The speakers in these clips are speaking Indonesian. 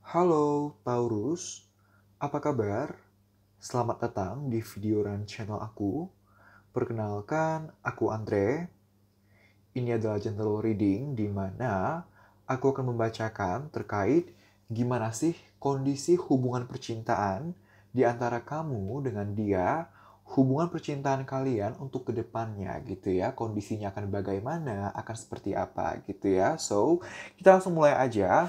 Halo Taurus, apa kabar? Selamat datang di video dan channel aku. Perkenalkan, aku Andre. Ini adalah general reading di mana aku akan membacakan terkait gimana sih kondisi hubungan percintaan di antara kamu dengan dia, hubungan percintaan kalian untuk kedepannya gitu ya. Kondisinya akan bagaimana, akan seperti apa gitu ya. So, kita langsung mulai aja.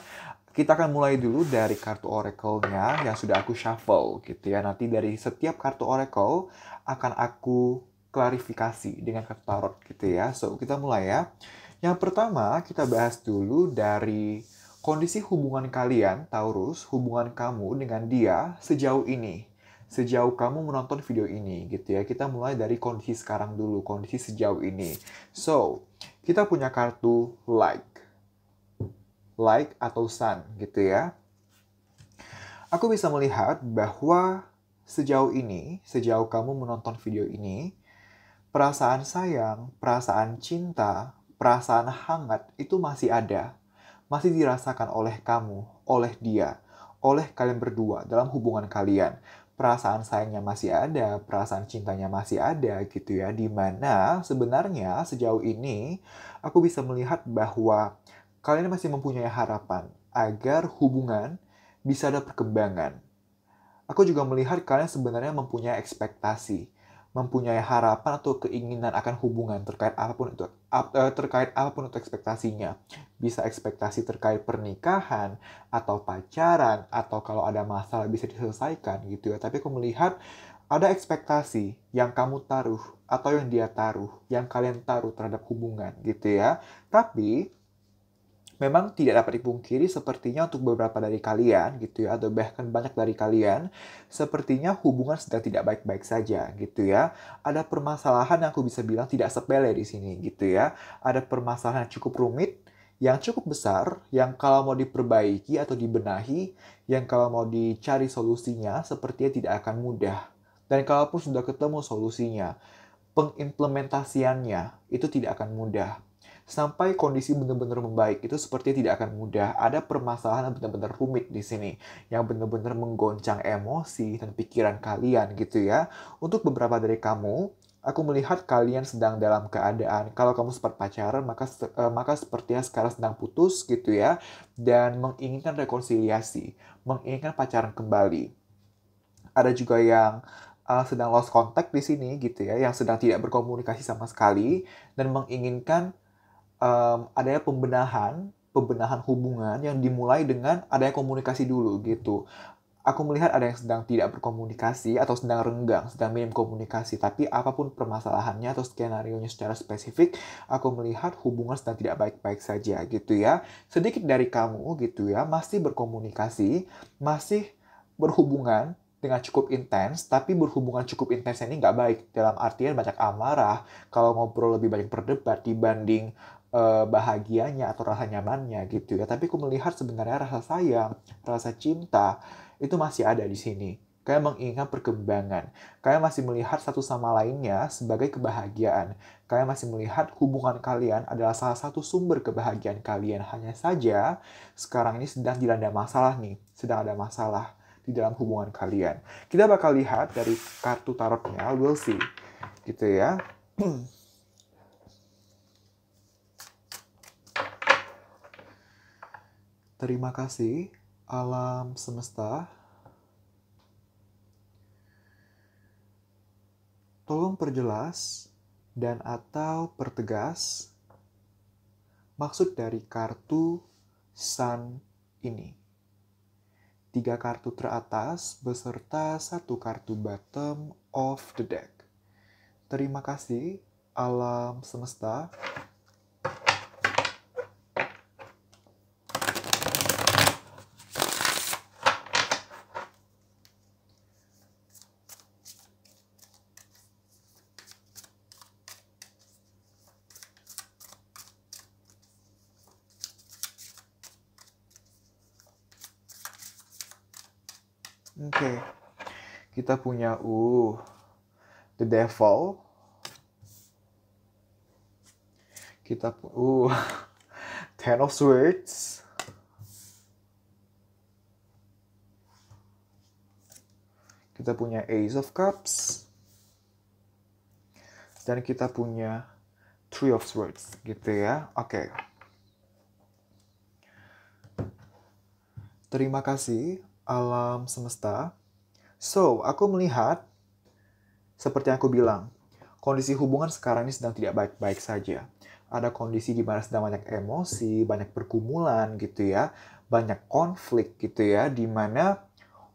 Kita akan mulai dulu dari kartu oracle-nya yang sudah aku shuffle gitu ya. Nanti dari setiap kartu oracle akan aku klarifikasi dengan kartu tarot gitu ya. So, kita mulai ya. Yang pertama, kita bahas dulu dari kondisi hubungan kalian, Taurus, hubungan kamu dengan dia sejauh ini. Sejauh kamu menonton video ini gitu ya. Kita mulai dari kondisi sekarang dulu, kondisi sejauh ini. So, kita punya kartu like atau sun gitu ya. Aku bisa melihat bahwa sejauh kamu menonton video ini, perasaan sayang, perasaan cinta, perasaan hangat itu masih ada. Masih dirasakan oleh kamu, oleh dia, oleh kalian berdua dalam hubungan kalian. Perasaan sayangnya masih ada, perasaan cintanya masih ada gitu ya. Dimana sebenarnya sejauh ini aku bisa melihat bahwa kalian masih mempunyai harapan agar hubungan bisa ada perkembangan. Aku juga melihat kalian sebenarnya mempunyai ekspektasi, mempunyai harapan atau keinginan akan hubungan terkait apapun itu ekspektasinya. Bisa ekspektasi terkait pernikahan atau pacaran atau kalau ada masalah bisa diselesaikan gitu ya. Tapi aku melihat ada ekspektasi yang kamu taruh atau yang dia taruh, yang kalian taruh terhadap hubungan gitu ya. Tapi memang tidak dapat dipungkiri sepertinya untuk beberapa dari kalian gitu ya, atau bahkan banyak dari kalian, sepertinya hubungan sedang tidak baik-baik saja gitu ya. Ada permasalahan yang aku bisa bilang tidak sepele di sini gitu ya. Ada permasalahan yang cukup rumit, yang cukup besar, yang kalau mau diperbaiki atau dibenahi, yang kalau mau dicari solusinya, sepertinya tidak akan mudah. Dan kalaupun sudah ketemu solusinya, pengimplementasiannya itu tidak akan mudah. Sampai kondisi benar-benar membaik itu sepertinya tidak akan mudah. Ada permasalahan yang benar-benar rumit di sini, yang benar-benar menggoncang emosi dan pikiran kalian gitu ya. Untuk beberapa dari kamu, aku melihat kalian sedang dalam keadaan kalau kamu sempat pacaran maka sepertinya sekarang sedang putus gitu ya dan menginginkan rekonsiliasi, menginginkan pacaran kembali. Ada juga yang sedang lost contact di sini gitu ya, yang sedang tidak berkomunikasi sama sekali dan menginginkan adanya pembenahan hubungan yang dimulai dengan adanya komunikasi dulu gitu. Aku melihat ada yang sedang tidak berkomunikasi atau sedang renggang, sedang minim komunikasi. Tapi apapun permasalahannya atau skenario-nya secara spesifik, aku melihat hubungan sedang tidak baik-baik saja gitu ya. Sedikit dari kamu gitu ya, masih berkomunikasi, masih berhubungan dengan cukup intens, tapi berhubungan cukup intens ini nggak baik. Dalam artian banyak amarah, kalau ngobrol lebih banyak berdebat dibanding bahagianya atau rasa nyamannya gitu ya. Tapi aku melihat sebenarnya rasa sayang, rasa cinta, itu masih ada di sini. Kalian menginginkan perkembangan. Kalian masih melihat satu sama lainnya sebagai kebahagiaan. Kalian masih melihat hubungan kalian adalah salah satu sumber kebahagiaan kalian. Hanya saja, sekarang ini sedang dilanda masalah nih. Sedang ada masalah di dalam hubungan kalian. Kita bakal lihat dari kartu tarotnya, we'll see. Gitu ya. Terima kasih, alam semesta. Tolong perjelas dan atau pertegas maksud dari kartu Sun ini. 3 kartu teratas beserta 1 kartu bottom of the deck. Terima kasih, alam semesta. Oke, kita punya The Devil. Kita Ten of Swords. kita punya Ace of Cups, dan kita punya Three of Swords gitu ya. Oke. Terima kasih alam semesta. So, aku melihat seperti yang aku bilang, kondisi hubungan sekarang ini sedang tidak baik-baik saja. Ada kondisi di mana sedang banyak emosi, banyak pergumulan gitu ya, banyak konflik gitu ya, di mana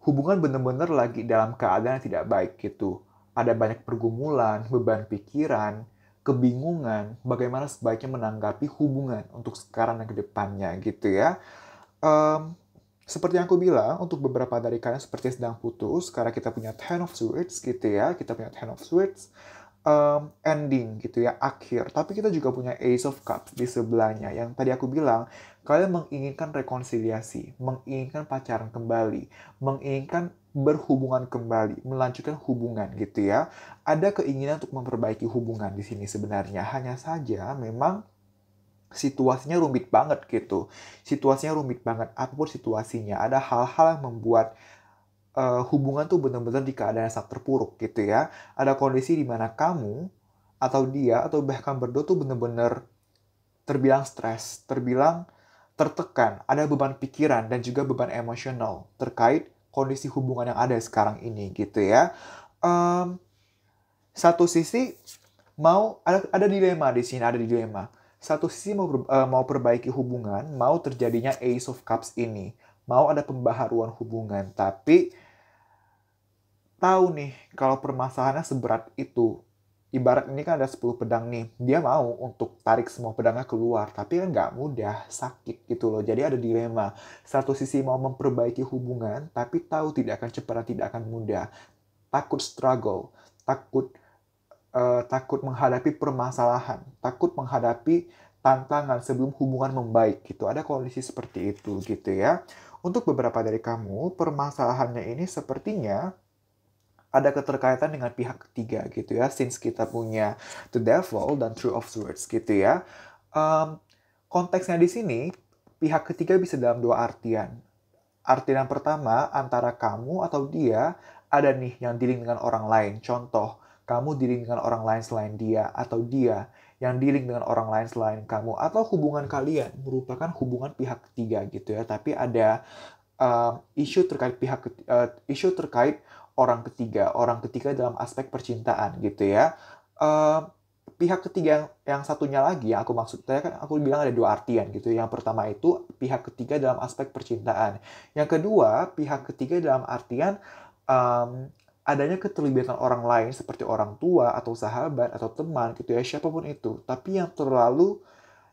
hubungan benar-benar lagi dalam keadaan yang tidak baik gitu. Ada banyak pergumulan, beban pikiran, kebingungan, bagaimana sebaiknya menanggapi hubungan untuk sekarang dan ke depannya gitu ya. Em, Seperti yang aku bilang, untuk beberapa dari kalian seperti sedang putus, karena kita punya Ten of Swords gitu ya, kita punya Ten of Swords, ending gitu ya, akhir. Tapi kita juga punya Ace of Cups di sebelahnya, yang tadi aku bilang, kalian menginginkan rekonsiliasi, menginginkan pacaran kembali, menginginkan berhubungan kembali, melanjutkan hubungan gitu ya. Ada keinginan untuk memperbaiki hubungan di sini sebenarnya. Hanya saja memang situasinya rumit banget gitu. Situasinya rumit banget, apapun situasinya. Ada hal-hal yang membuat hubungan tuh benar-benar di keadaan yang sangat terpuruk gitu ya. Ada kondisi di mana kamu atau dia atau bahkan berdua tuh benar-benar terbilang stres, terbilang tertekan, ada beban pikiran dan juga beban emosional terkait kondisi hubungan yang ada sekarang ini gitu ya. Em, Satu sisi mau ada dilema di sini, ada dilema. Satu sisi mau perbaiki hubungan, mau terjadinya Ace of Cups ini, mau ada pembaharuan hubungan, tapi tahu nih kalau permasalahannya seberat itu. Ibarat ini kan ada 10 pedang nih, dia mau untuk tarik semua pedangnya keluar, tapi kan nggak mudah, sakit gitu loh. Jadi ada dilema. Satu sisi mau memperbaiki hubungan, tapi tahu tidak akan cepat dan tidak akan mudah. Takut struggle, takut menghadapi permasalahan, takut menghadapi tantangan sebelum hubungan membaik gitu. Ada kondisi seperti itu gitu ya. Untuk beberapa dari kamu, permasalahannya ini sepertinya ada keterkaitan dengan pihak ketiga gitu ya. Since kita punya The Devil dan Three of Swords gitu ya. Um, Konteksnya di sini, pihak ketiga bisa dalam dua artian. Artian yang pertama, antara kamu atau dia ada nih yang dealing dengan orang lain. Contoh, kamu dealing dengan orang lain selain dia, atau dia yang dealing dengan orang lain selain kamu, atau hubungan kalian merupakan hubungan pihak ketiga gitu ya. Tapi ada isu terkait orang ketiga dalam aspek percintaan gitu ya. Um, Pihak ketiga yang satunya lagi yang aku maksudnya kan aku bilang ada dua artian gitu. Yang pertama itu pihak ketiga dalam aspek percintaan. Yang kedua, pihak ketiga dalam artian adanya keterlibatan orang lain seperti orang tua atau sahabat atau teman gitu ya, siapapun itu. Tapi yang terlalu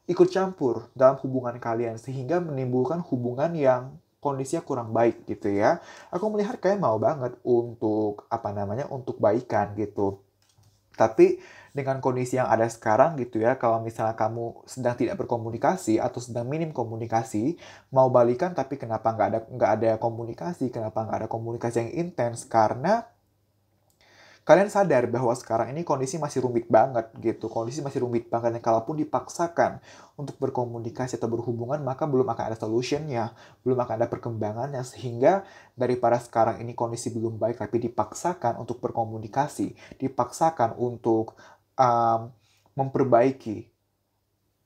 ikut campur dalam hubungan kalian sehingga menimbulkan hubungan yang kondisinya kurang baik gitu ya. Aku melihat kalian mau banget untuk untuk baikan gitu. Tapi dengan kondisi yang ada sekarang gitu ya, kalau misalnya kamu sedang tidak berkomunikasi atau sedang minim komunikasi, mau balikan tapi kenapa nggak ada komunikasi, kenapa nggak ada komunikasi yang intens? Karena kalian sadar bahwa sekarang ini kondisi masih rumit banget gitu. Kondisi masih rumit banget. Dan kalaupun dipaksakan untuk berkomunikasi atau berhubungan, maka belum akan ada solutionnya. Belum akan ada perkembangannya. Sehingga daripada sekarang ini kondisi belum baik, tapi dipaksakan untuk berkomunikasi. Dipaksakan untuk memperbaiki.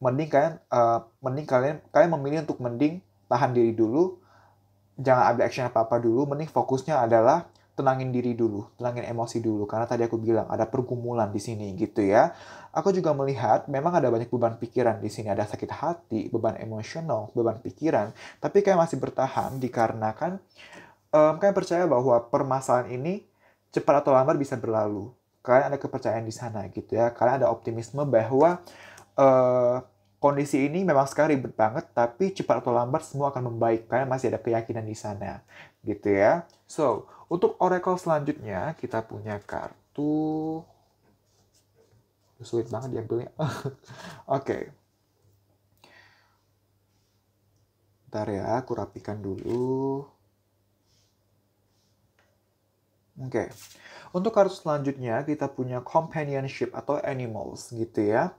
Mending kalian memilih untuk mending tahan diri dulu. Jangan ambil action apa-apa dulu. Mending fokusnya adalah tenangin diri dulu, tenangin emosi dulu. Karena tadi aku bilang ada pergumulan di sini gitu ya. Aku juga melihat memang ada banyak beban pikiran di sini. Ada sakit hati, beban emosional, beban pikiran. Tapi kayak masih bertahan dikarenakan kalian percaya bahwa permasalahan ini cepat atau lambat bisa berlalu. Kalian ada kepercayaan di sana gitu ya. Kalian ada optimisme bahwa eh, kondisi ini memang sekarang ribet banget, tapi cepat atau lambat semua akan membaik. Kalian masih ada keyakinan di sana, gitu ya. So, untuk oracle selanjutnya, kita punya kartu... Sulit banget diambilnya. Oke. Bentar ya, aku rapikan dulu. Oke. Untuk kartu selanjutnya, kita punya companionship atau animals, gitu ya.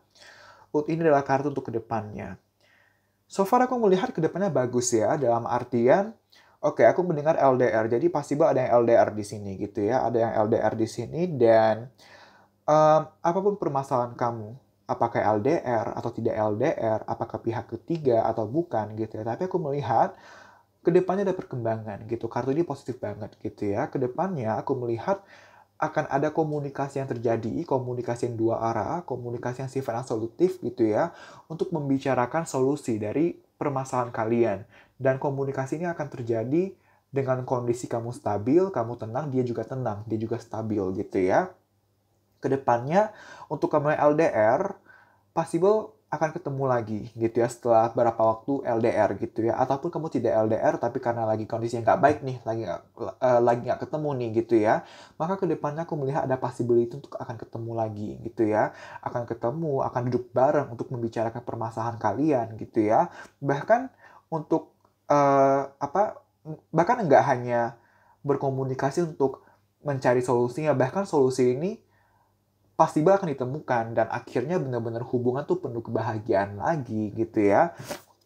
Ini adalah kartu untuk kedepannya. So far aku melihat kedepannya bagus ya, dalam artian Oke, aku mendengar LDR. Jadi possible ada yang LDR di sini gitu ya. Ada yang LDR di sini dan apapun permasalahan kamu, apakah LDR atau tidak LDR, apakah pihak ketiga atau bukan gitu ya. Tapi aku melihat ke depannya ada perkembangan gitu. Kartu ini positif banget gitu ya. Ke depannya aku melihat akan ada komunikasi yang terjadi, komunikasi yang dua arah, komunikasi yang sifatnya solutif gitu ya, untuk membicarakan solusi dari permasalahan kalian. Dan komunikasi ini akan terjadi dengan kondisi kamu stabil, kamu tenang, tenang, dia juga stabil gitu ya. Kedepannya untuk kamu yang LDR, possible akan ketemu lagi gitu ya setelah beberapa waktu LDR gitu ya, ataupun kamu tidak LDR tapi karena lagi kondisi yang nggak baik nih, lagi nggak ketemu nih gitu ya, maka kedepannya aku melihat ada possibility untuk akan ketemu lagi gitu ya, akan ketemu, akan duduk bareng untuk membicarakan permasalahan kalian gitu ya, bahkan untuk apa, bahkan nggak hanya berkomunikasi untuk mencari solusinya, bahkan solusi ini pasti akan ditemukan dan akhirnya benar-benar hubungan tuh penuh kebahagiaan lagi gitu ya.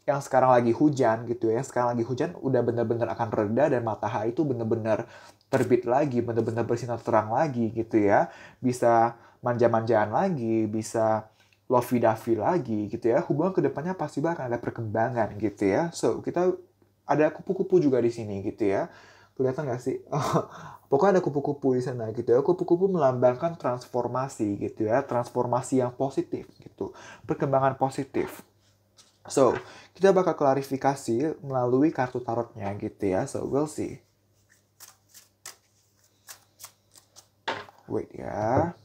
Yang sekarang lagi hujan gitu ya, sekarang lagi hujan udah benar-benar akan reda dan matahari itu benar-benar terbit lagi, benar-benar bersinar terang lagi gitu ya. Bisa manja-manjaan lagi, bisa lovey-dovey lagi gitu ya. Hubungan kedepannya pasti akan ada perkembangan gitu ya. So, kita ada kupu-kupu juga di sini gitu ya. Kelihatan nggak sih? Pokoknya ada kupu-kupu di sana gitu ya. Kupu-kupu melambangkan transformasi gitu ya. Transformasi yang positif gitu. Perkembangan positif. So, kita bakal klarifikasi melalui kartu tarotnya gitu ya. So, we'll see. Wait ya.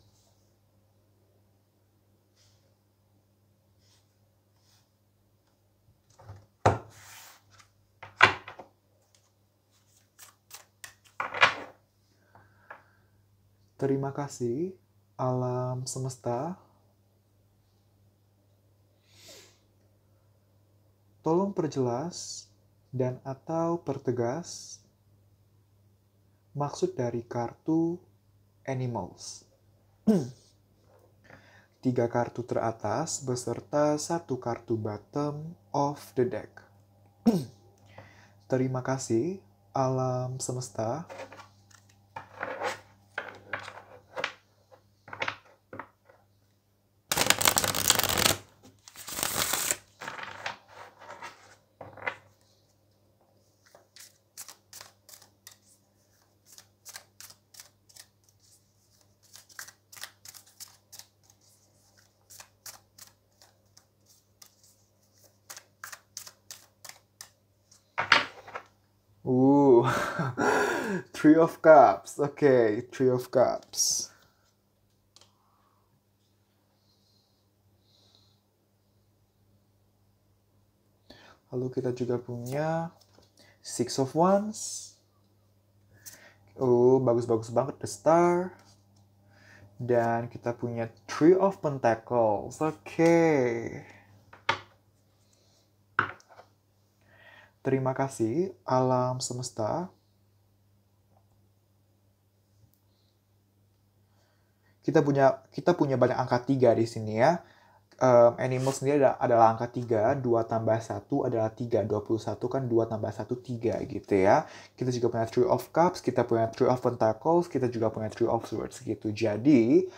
Terima kasih, alam semesta. Tolong perjelas dan atau pertegas maksud dari kartu animals. 3 kartu teratas beserta 1 kartu bottom of the deck. Terima kasih, alam semesta. Ooh, Three of Cups. Okay, Three of Cups. Lalu kita juga punya Six of Wands. Oh, bagus-bagus banget, The Star. Dan kita punya Three of Pentacles. Okay. Terima kasih, alam semesta. Kita punya banyak angka 3 di sini ya. Animal sendiri adalah angka 3, 2 tambah 1 adalah 3, 21 kan 2 tambah 1, 3 gitu ya. Kita juga punya Three of Cups, kita punya Three of Pentacles, kita juga punya Three of Swords gitu. Jadi,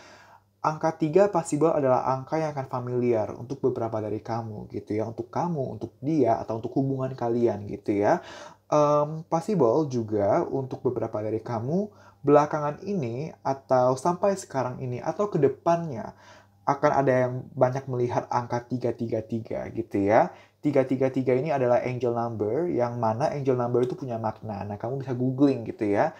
angka 3 possible adalah angka yang akan familiar untuk beberapa dari kamu gitu ya. Untuk kamu, untuk dia, atau untuk hubungan kalian gitu ya. Possible juga untuk beberapa dari kamu belakangan ini atau sampai sekarang ini atau ke depannya akan ada yang banyak melihat angka 333 gitu ya. 333 ini adalah angel number yang mana angel number itu punya makna. Nah, kamu bisa googling gitu ya.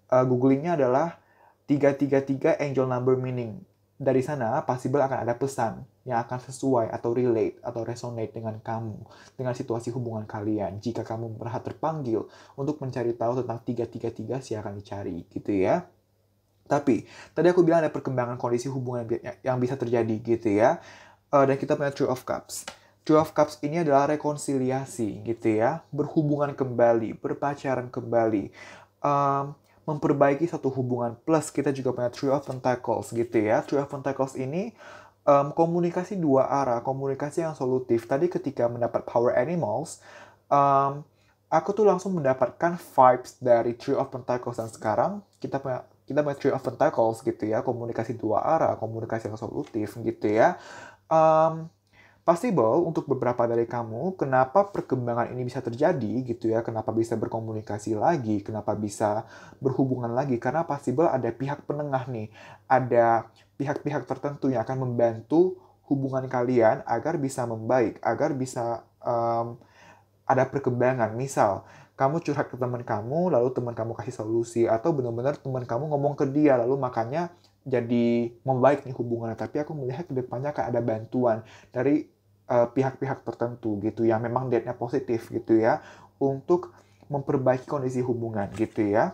Googlingnya adalah 333 angel number meaning. Dari sana, possible akan ada pesan yang akan sesuai atau relate atau resonate dengan kamu, dengan situasi hubungan kalian. Jika kamu merasa terpanggil untuk mencari tahu tentang 333, silakan dicari gitu ya. Tapi, tadi aku bilang ada perkembangan kondisi hubungan yang bisa terjadi gitu ya. Dan kita punya Three of Cups. Three of Cups ini adalah rekonsiliasi gitu ya. Berhubungan kembali, berpacaran kembali. Memperbaiki satu hubungan. Plus kita juga punya Three of Pentacles gitu ya. Three of Pentacles ini komunikasi dua arah, komunikasi yang solutif. Tadi ketika mendapat Power Animals, aku tuh langsung mendapatkan vibes dari Three of Pentacles, dan sekarang kita punya Three of Pentacles gitu ya, komunikasi dua arah, komunikasi yang solutif gitu ya. Um, Possible untuk beberapa dari kamu, kenapa perkembangan ini bisa terjadi gitu ya, kenapa bisa berkomunikasi lagi, kenapa bisa berhubungan lagi, karena possible ada pihak penengah nih, ada pihak-pihak tertentu yang akan membantu hubungan kalian agar bisa membaik, agar bisa ada perkembangan. Misal, kamu curhat ke teman kamu, lalu teman kamu kasih solusi, atau benar-benar teman kamu ngomong ke dia, lalu makanya jadi membaik nih hubungannya. Tapi aku melihat ke depannya akan ada bantuan dari pihak-pihak tertentu gitu yang memang date-nya positif gitu ya, untuk memperbaiki kondisi hubungan gitu ya.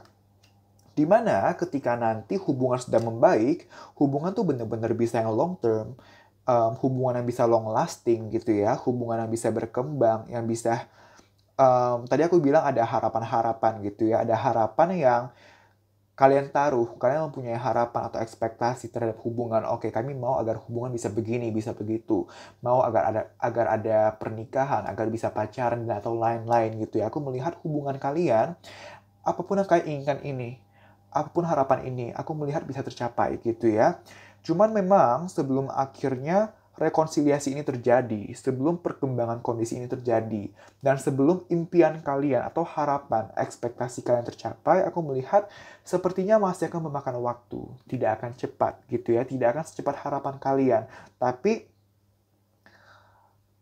Dimana ketika nanti hubungan sudah membaik, hubungan tuh benar-benar bisa yang long term, hubungan yang bisa long lasting gitu ya, hubungan yang bisa berkembang, yang bisa tadi aku bilang ada harapan-harapan gitu ya, ada harapan yang kalian taruh, kalian mempunyai harapan atau ekspektasi terhadap hubungan. Oke, kami mau agar hubungan bisa begini, bisa begitu. Mau agar ada pernikahan, agar bisa pacaran dan atau lain-lain gitu ya. Aku melihat hubungan kalian, apapun yang kalian inginkan ini, apapun harapan ini, aku melihat bisa tercapai gitu ya. Cuman memang sebelum akhirnya rekonsiliasi ini terjadi, sebelum perkembangan kondisi ini terjadi, dan sebelum impian kalian atau harapan, ekspektasi kalian tercapai, aku melihat sepertinya masih akan memakan waktu. Tidak akan cepat gitu ya, tidak akan secepat harapan kalian. Tapi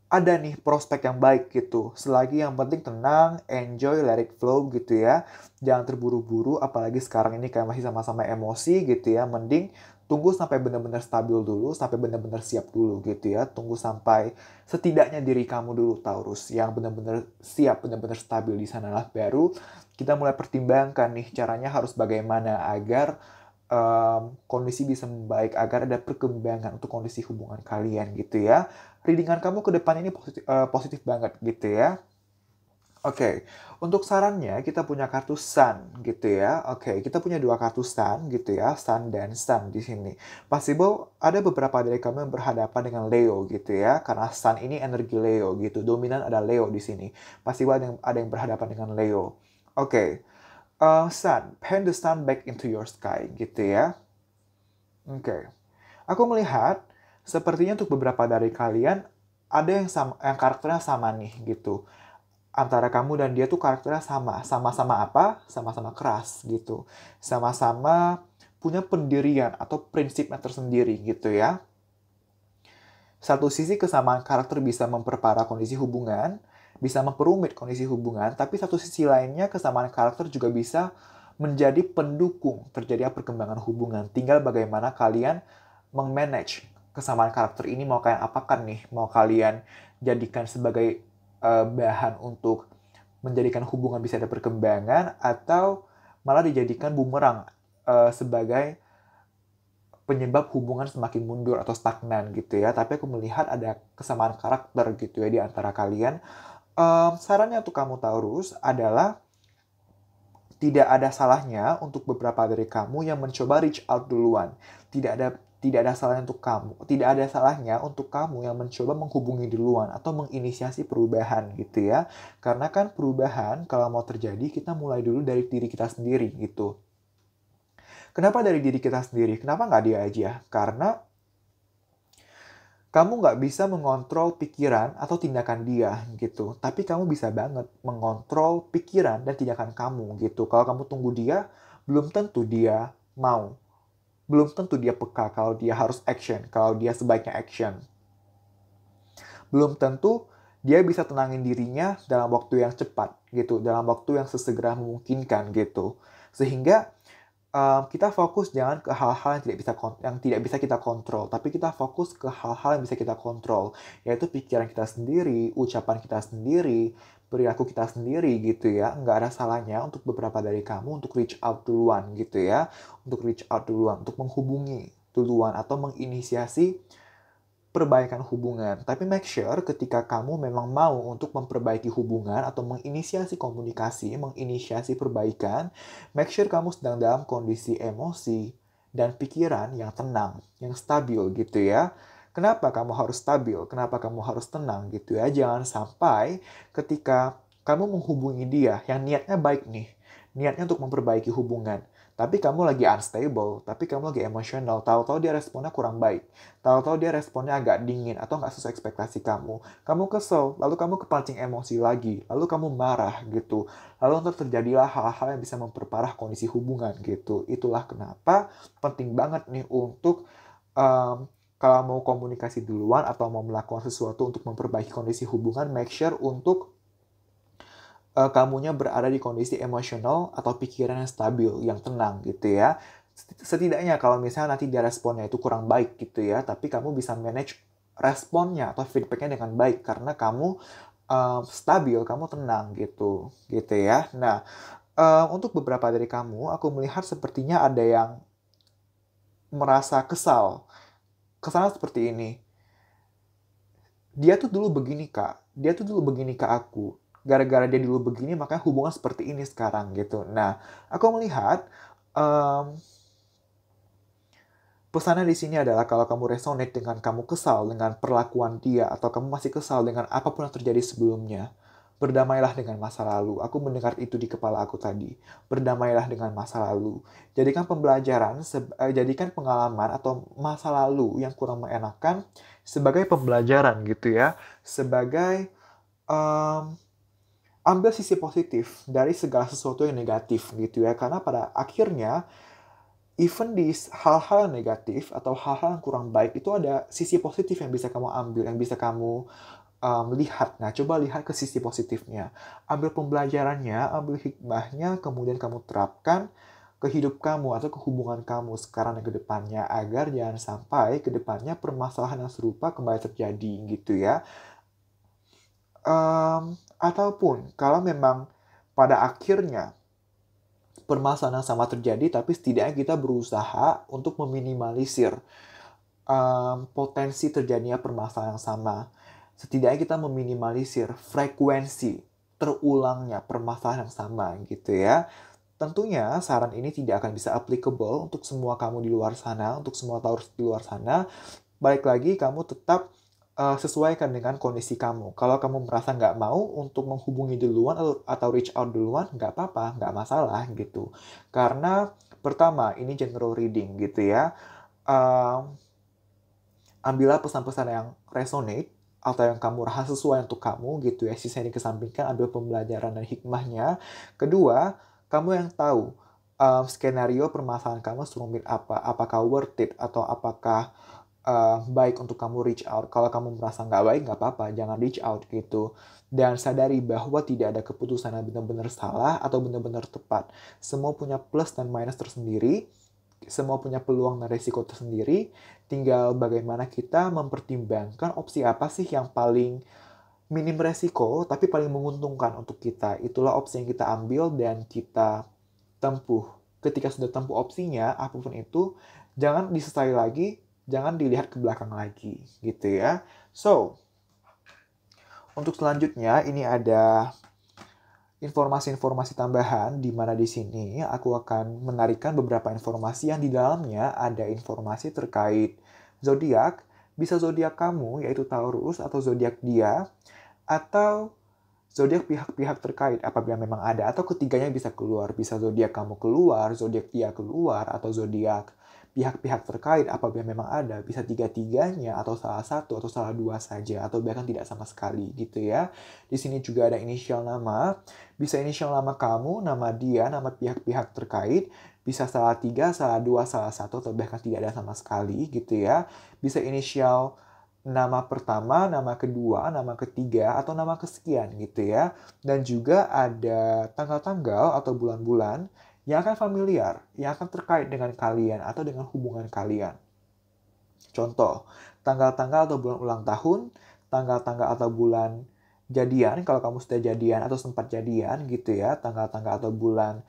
ada nih prospek yang baik gitu. Selagi yang penting tenang, enjoy, let it flow gitu ya. Jangan terburu-buru, apalagi sekarang ini kayak masih sama-sama emosi gitu ya. Mending tunggu sampai benar-benar stabil dulu, sampai benar-benar siap dulu gitu ya. Tunggu sampai setidaknya diri kamu dulu, Taurus, yang benar-benar siap, benar-benar stabil di sanalah baru kita mulai pertimbangkan nih caranya harus bagaimana agar kondisi bisa membaik, agar ada perkembangan untuk kondisi hubungan kalian gitu ya. Readingan kamu ke depan ini positif banget gitu ya. Oke, untuk sarannya kita punya kartu Sun gitu ya. Oke, kita punya dua kartu Sun gitu ya, Sun dan Sun di sini. Possible ada beberapa dari kamu yang berhadapan dengan Leo gitu ya, karena Sun ini energi Leo gitu. Dominan ada Leo di sini. Possible ada yang berhadapan dengan Leo. Oke, Sun, paint the sun back into your sky gitu ya. Oke. Aku melihat sepertinya untuk beberapa dari kalian ada yang sama, yang karakternya sama nih gitu. Antara kamu dan dia tuh karakternya sama. Sama-sama apa? Sama-sama keras gitu. Sama-sama punya pendirian atau prinsipnya tersendiri gitu ya. Satu sisi kesamaan karakter bisa memperparah kondisi hubungan, bisa memperumit kondisi hubungan, tapi satu sisi lainnya kesamaan karakter juga bisa menjadi pendukung terjadinya perkembangan hubungan. Tinggal bagaimana kalian mengmanage kesamaan karakter ini, mau kalian apakan nih? Mau kalian jadikan sebagai bahan untuk menjadikan hubungan bisa ada perkembangan, atau malah dijadikan bumerang sebagai penyebab hubungan semakin mundur atau stagnan gitu ya. Tapi aku melihat ada kesamaan karakter gitu ya di antara kalian. Sarannya untuk kamu Taurus adalah tidak ada salahnya untuk beberapa dari kamu yang mencoba reach out duluan. Tidak ada salahnya untuk kamu. Tidak ada salahnya untuk kamu yang mencoba menghubungi duluan atau menginisiasi perubahan gitu ya. Karena kan perubahan kalau mau terjadi kita mulai dulu dari diri kita sendiri gitu. Kenapa dari diri kita sendiri? Kenapa nggak dia aja? Karena kamu nggak bisa mengontrol pikiran atau tindakan dia gitu. Tapi kamu bisa banget mengontrol pikiran dan tindakan kamu gitu. Kalau kamu tunggu dia, belum tentu dia mau. Belum tentu dia peka kalau dia harus action, kalau dia sebaiknya action. Belum tentu dia bisa tenangin dirinya dalam waktu yang cepat gitu, dalam waktu yang sesegera memungkinkan gitu. Sehingga kita fokus jangan ke hal-hal yang tidak bisa kita kontrol, tapi kita fokus ke hal-hal yang bisa kita kontrol, yaitu pikiran kita sendiri, ucapan kita sendiri, perilaku kita sendiri gitu ya. Nggak ada salahnya untuk beberapa dari kamu untuk reach out duluan gitu ya, untuk reach out duluan, untuk menghubungi duluan atau menginisiasi perbaikan hubungan. Tapi make sure ketika kamu memang mau untuk memperbaiki hubungan atau menginisiasi komunikasi, menginisiasi perbaikan, make sure kamu sedang dalam kondisi emosi dan pikiran yang tenang, yang stabil gitu ya. Kenapa kamu harus stabil? Kenapa kamu harus tenang gitu ya? Jangan sampai ketika kamu menghubungi dia yang niatnya baik nih, niatnya untuk memperbaiki hubungan. Tapi kamu lagi unstable, tapi kamu lagi emosional, tahu-tahu dia responnya kurang baik. Tahu-tahu dia responnya agak dingin atau nggak sesuai ekspektasi kamu. Kamu kesel, lalu kamu kepancing emosi lagi, lalu kamu marah gitu. Lalu nanti terjadilah hal-hal yang bisa memperparah kondisi hubungan gitu. Itulah kenapa penting banget nih untuk kalau mau komunikasi duluan atau mau melakukan sesuatu untuk memperbaiki kondisi hubungan, make sure untuk kamunya berada di kondisi emosional atau pikiran yang stabil, yang tenang gitu ya. Setidaknya kalau misalnya nanti dia responnya itu kurang baik gitu ya, tapi kamu bisa manage responnya atau feedbacknya dengan baik karena kamu stabil, kamu tenang gitu ya. Nah, untuk beberapa dari kamu, aku melihat sepertinya ada yang merasa kesal. Kesalnya seperti ini, dia tuh dulu begini kak, dia tuh dulu begini ke aku. Gara-gara dia dulu begini, makanya hubungan seperti ini sekarang gitu. Nah, aku melihat em, pesannya di sini adalah kalau kamu resonate dengan kamu kesal dengan perlakuan dia atau kamu masih kesal dengan apapun yang terjadi sebelumnya, berdamailah dengan masa lalu. Aku mendengar itu di kepala aku tadi. Berdamailah dengan masa lalu. Jadikan pembelajaran, jadikan pengalaman atau masa lalu yang kurang mengenakan sebagai pembelajaran gitu ya. Sebagai em, ambil sisi positif dari segala sesuatu yang negatif gitu ya. Karena pada akhirnya even di hal-hal yang negatif atau hal-hal yang kurang baik itu ada sisi positif yang bisa kamu ambil, yang bisa kamu lihat. Nah, coba lihat ke sisi positifnya. Ambil pembelajarannya, ambil hikmahnya, kemudian kamu terapkan ke hidup kamu atau ke hubungan kamu sekarang dan ke depannya agar jangan sampai ke depannya permasalahan yang serupa kembali terjadi gitu ya. Ataupun kalau memang pada akhirnya permasalahan yang sama terjadi, tapi setidaknya kita berusaha untuk meminimalisir potensi terjadinya permasalahan yang sama. Setidaknya kita meminimalisir frekuensi terulangnya permasalahan yang sama gitu ya. Tentunya saran ini tidak akan bisa applicable untuk semua kamu di luar sana, untuk semua Taurus di luar sana. Balik lagi, kamu tetap sesuaikan dengan kondisi kamu. Kalau kamu merasa nggak mau untuk menghubungi duluan atau reach out duluan, nggak apa-apa, nggak masalah gitu. Karena pertama, ini general reading gitu ya. Um, Ambillah pesan-pesan yang resonate atau yang kamu rasa sesuai untuk kamu gitu ya. Sisanya dikesampingkan, ambil pembelajaran dan hikmahnya. Kedua, kamu yang tahu skenario permasalahan kamu serumit apa. Apakah worth it atau apakah baik untuk kamu reach out. Kalau kamu merasa nggak baik, nggak apa-apa. Jangan reach out gitu. Dan sadari bahwa tidak ada keputusan yang benar-benar salah atau benar-benar tepat. Semua punya plus dan minus tersendiri. Semua punya peluang dan resiko tersendiri. Tinggal bagaimana kita mempertimbangkan opsi apa sih yang paling minim resiko tapi paling menguntungkan untuk kita. Itulah opsi yang kita ambil dan kita tempuh. Ketika sudah tempuh opsinya, apapun itu, jangan disesali lagi, jangan dilihat ke belakang lagi, gitu ya. So, untuk selanjutnya ini ada informasi-informasi tambahan di mana di sini aku akan menarikan beberapa informasi yang di dalamnya ada informasi terkait zodiak, bisa zodiak kamu yaitu Taurus atau zodiak dia atau zodiak pihak-pihak terkait apabila memang ada atau ketiganya bisa keluar, bisa zodiak kamu keluar, zodiak dia keluar atau zodiak pihak-pihak terkait apabila memang ada, bisa tiga-tiganya atau salah satu atau salah dua saja atau bahkan tidak sama sekali gitu ya. Di sini juga ada inisial nama, bisa inisial nama kamu, nama dia, nama pihak-pihak terkait, bisa salah tiga, salah dua, salah satu atau bahkan tidak ada sama sekali gitu ya. Bisa inisial nama pertama, nama kedua, nama ketiga, atau nama kesekian gitu ya. Dan juga ada tanggal-tanggal atau bulan-bulan yang akan familiar, yang akan terkait dengan kalian atau dengan hubungan kalian. Contoh, tanggal-tanggal atau bulan ulang tahun, tanggal-tanggal atau bulan jadian, kalau kamu sudah jadian atau sempat jadian gitu ya, tanggal-tanggal atau bulan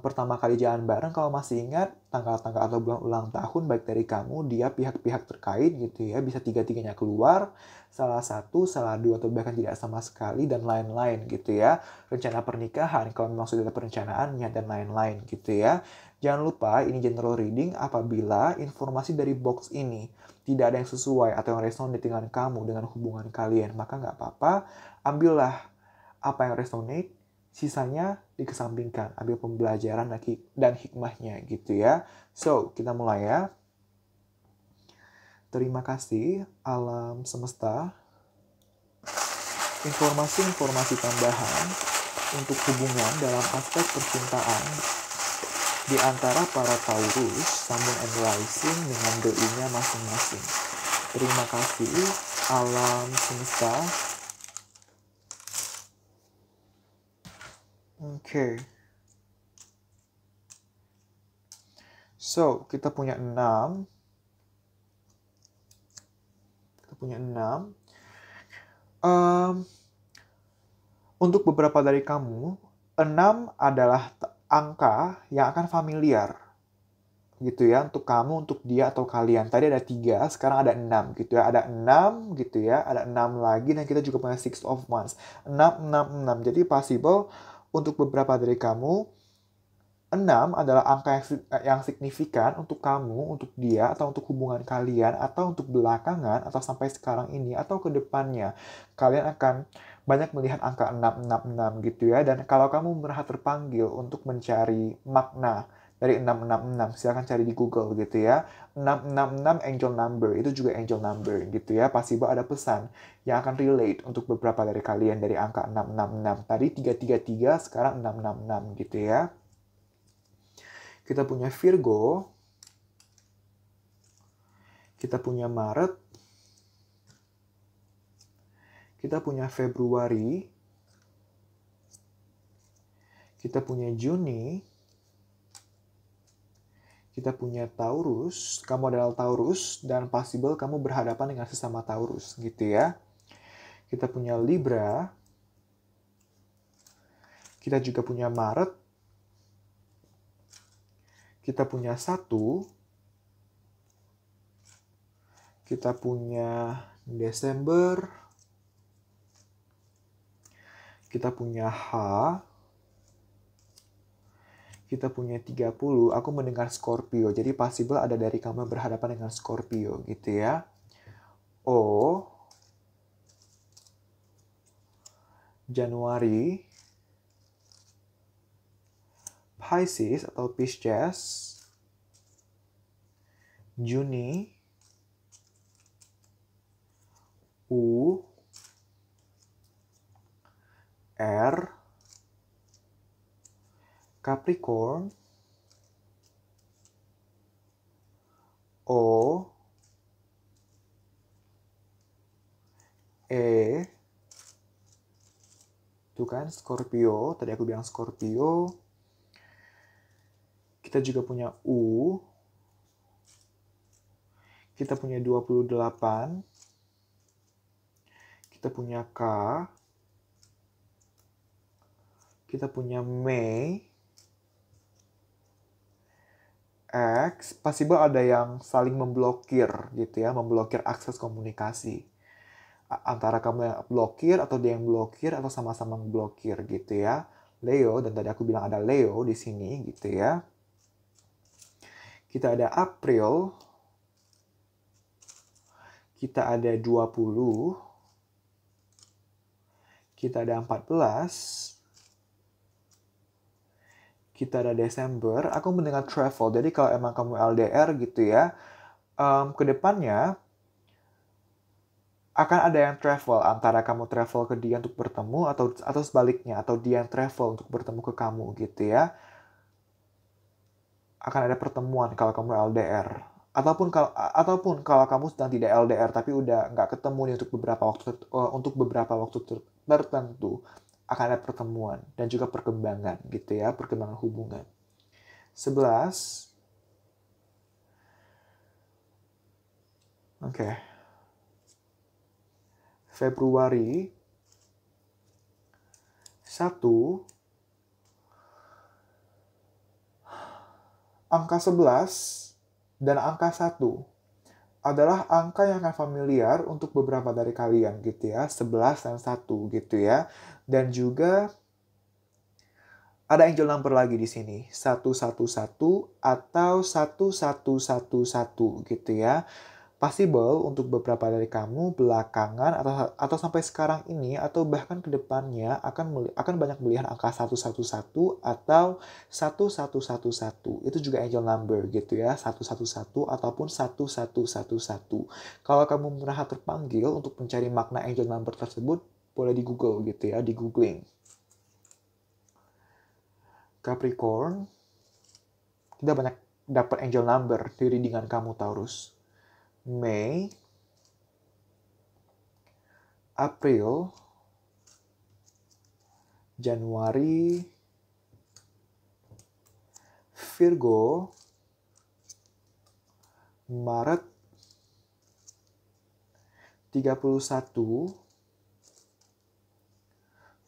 pertama kali jalan bareng, kalau masih ingat tanggal-tanggal atau bulan ulang tahun baik dari kamu, dia pihak-pihak terkait gitu ya, bisa tiga-tiganya keluar, salah satu, salah dua, atau bahkan tidak sama sekali, dan lain-lain gitu ya. Rencana pernikahan, kalau memang sudah ada perencanaannya, dan lain-lain gitu ya. Jangan lupa, ini general reading apabila informasi dari box ini tidak ada yang sesuai atau yang resonate dengan kamu, dengan hubungan kalian, maka nggak apa-apa, ambillah apa yang resonate, sisanya dikesampingkan, ambil pembelajaran dan hikmahnya gitu ya. So, kita mulai ya. Terima kasih alam semesta. Informasi-informasi tambahan untuk hubungan dalam aspek percintaan di antara para Taurus, Sun and Rising dengan doi-nya masing-masing. Terima kasih alam semesta. Oke. So, kita punya 6. Untuk beberapa dari kamu, 6 adalah angka yang akan familiar. Gitu ya, untuk kamu, untuk dia, atau kalian. Tadi ada 3, sekarang ada 6 gitu ya. Ada 6 gitu ya, ada 6 lagi, dan kita juga punya Six of Wands. 6, 6, 6. Jadi possible untuk beberapa dari kamu, 6 adalah angka yang signifikan untuk kamu, untuk dia, atau untuk hubungan kalian, atau untuk belakangan, atau sampai sekarang ini, atau ke depannya. Kalian akan banyak melihat angka 666 gitu ya. Dan kalau kamu merasa terpanggil untuk mencari makna dari 666, silahkan cari di Google gitu ya. 666 angel number, itu juga angel number gitu ya. Pasti ada pesan yang akan relate untuk beberapa dari kalian dari angka 666. Tadi 333, sekarang 666 gitu ya. Kita punya Virgo, kita punya Maret, kita punya Februari, kita punya Juni, kita punya Taurus. Kamu adalah Taurus dan possible kamu berhadapan dengan sesama Taurus gitu ya. Kita punya Libra, kita juga punya Maret, kita punya 1, kita punya Desember, kita punya H, kita punya 30, aku mendengar Scorpio, jadi possible ada dari kamu berhadapan dengan Scorpio gitu ya. O, Januari, Pisces atau Pisces, Juni, U, R, Capricorn, O, E, itu kan Scorpio, tadi aku bilang Scorpio. Kita juga punya U, kita punya 28, kita punya K, kita punya Mei, X, possible ada yang saling memblokir gitu ya, memblokir akses komunikasi. Antara kamu yang blokir atau dia yang blokir atau sama-sama memblokir gitu ya. Leo, dan tadi aku bilang ada Leo di sini gitu ya. Kita ada April, kita ada 20, kita ada 14, kita ada Desember. Aku mendengar travel, jadi kalau emang kamu LDR gitu ya, ke depannya akan ada yang travel, antara kamu travel ke dia untuk bertemu atau sebaliknya, atau dia yang travel untuk bertemu ke kamu gitu ya. Akan ada pertemuan kalau kamu LDR. Ataupun kalau kamu sedang tidak LDR tapi udah nggak ketemu nih untuk beberapa waktu tertentu, akan ada pertemuan dan juga perkembangan gitu ya, perkembangan hubungan. 11. Oke. Februari 1, angka 11 dan angka 1 adalah angka yang akan familiar untuk beberapa dari kalian gitu ya, 11 dan 1 gitu ya. Dan juga ada angel number lagi di sini, 111 atau 1111 gitu ya. Possible untuk beberapa dari kamu belakangan atau sampai sekarang ini atau bahkan ke depannya akan banyak melihat angka 111 atau 1111. Itu juga angel number gitu ya, 111 ataupun 1111. Kalau kamu merasa terpanggil untuk mencari makna angel number tersebut, boleh di Google gitu ya, di googling. Capricorn, kita banyak dapat angel number di readingan kamu Taurus. Mei, April, Januari, Virgo, Maret, 31,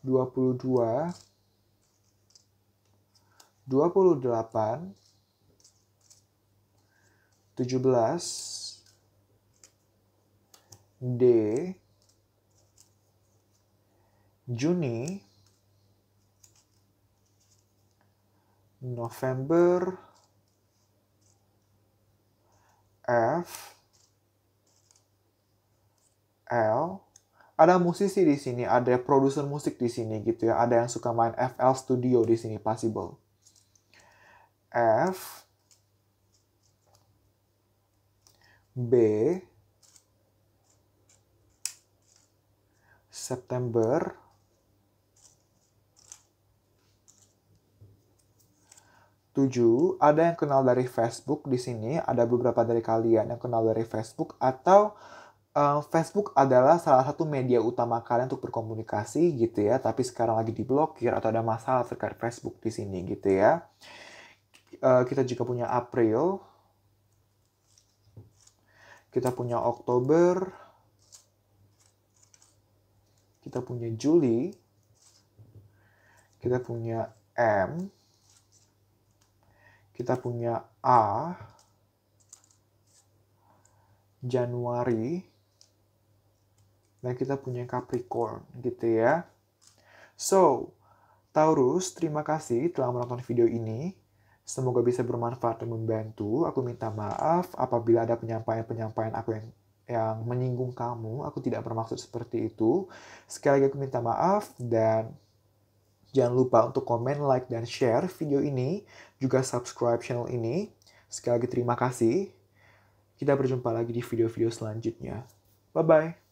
22, 28, 17, D, Juni, November, F, L. Ada musisi di sini, ada produser musik di sini gitu ya. Ada yang suka main FL Studio di sini, possible. F, B, September, ada yang kenal dari Facebook di sini, ada beberapa dari kalian yang kenal dari Facebook, atau Facebook adalah salah satu media utama kalian untuk berkomunikasi gitu ya, tapi sekarang lagi diblokir atau ada masalah terkait Facebook di sini gitu ya. Kita juga punya April, kita punya Oktober, kita punya Juli, kita punya M, kita punya A, Januari, dan kita punya Capricorn gitu ya. So, Taurus, terima kasih telah menonton video ini. Semoga bisa bermanfaat dan membantu. Aku minta maaf apabila ada penyampaian-penyampaian aku yang menyinggung kamu. Aku tidak bermaksud seperti itu. Sekali lagi aku minta maaf dan jangan lupa untuk komen, like, dan share video ini. Juga subscribe channel ini. Sekali lagi terima kasih. Kita berjumpa lagi di video-video selanjutnya. Bye-bye.